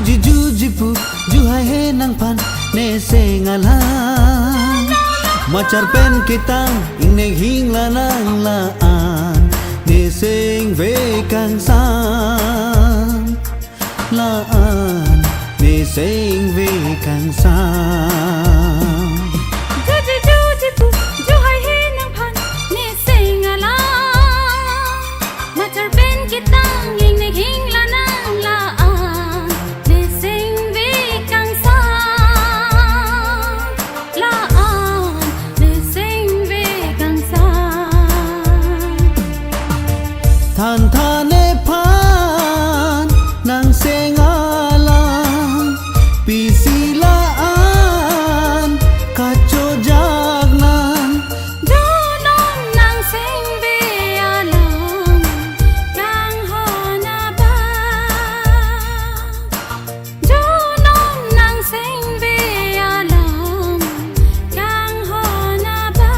Jujipu juhai he nang pan ne se ngalan macar pen kitang ing ne hing la nang la an ne sing ve kang sang la an ne sing ve kang sang Jujipu juhai he nang pan ne se ngalan macar pen kitang ing ne hing la nang la than thane phan nang se ngalang pi sila an ka cho jag nan do non nang sing ve alam kang ha na ba do non nang sing ve alam kang ha na ba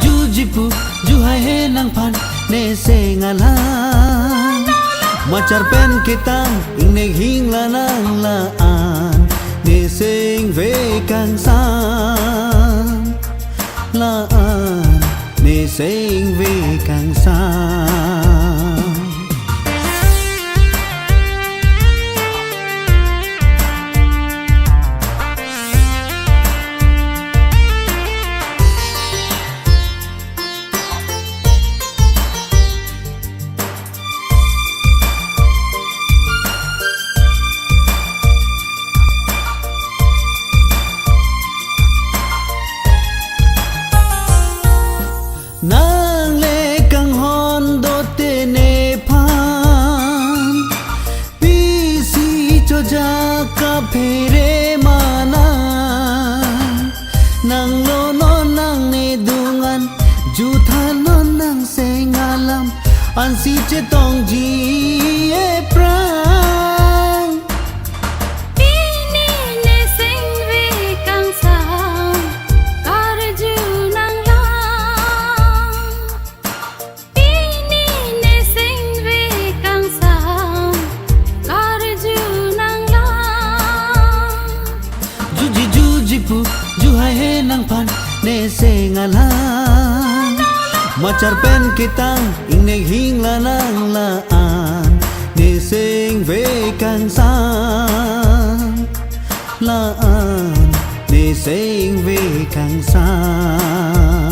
jujipu juhai he nang pan ne se ngalan macar pen kitang ing ne hing la nang la an ne sing ve kang sang la an ne sing ve kang sang nang le kang hon do te ne phan pi si cho ja ka phere mana nang lo no nang ne dungan ju tha no nang se ngalam an si che tong ji e prang juhai he nang pan ne se ngalan macar pen kitang ing ne hing la nang la an ne sing ve kang sang la an ne sing ve kang sang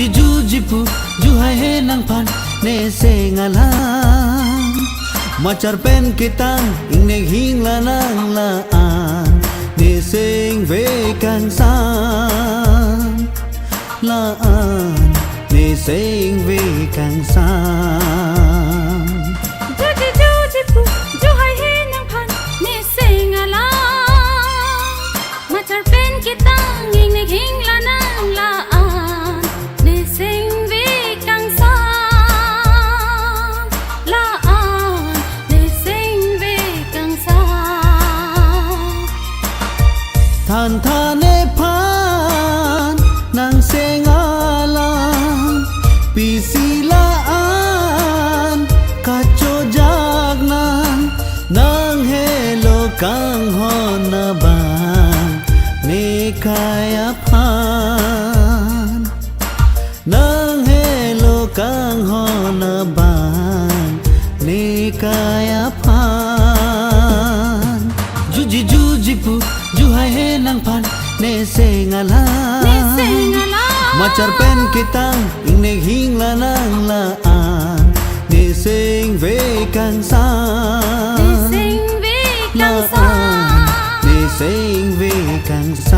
jujipu juhai he nang pan ne se ngalan macar pen kitang ing ne hing la nang la an ne sing ve kang sang la an ne sing ve kang sang Jujipu juhai he nang pan ne se ngalan macar pen kitang ing ne hing la nang la than thane phan nang se ngalang pi sila an ka cho jag nan nang hello kang hon na bang ne kaya phan kaya pan juji juji pu juhai he nang pan ne se ngala macar pen kitang ing ne hing la nang la an ne sing ve kang sa Sing vi la càng xa an ne sing ve kang sa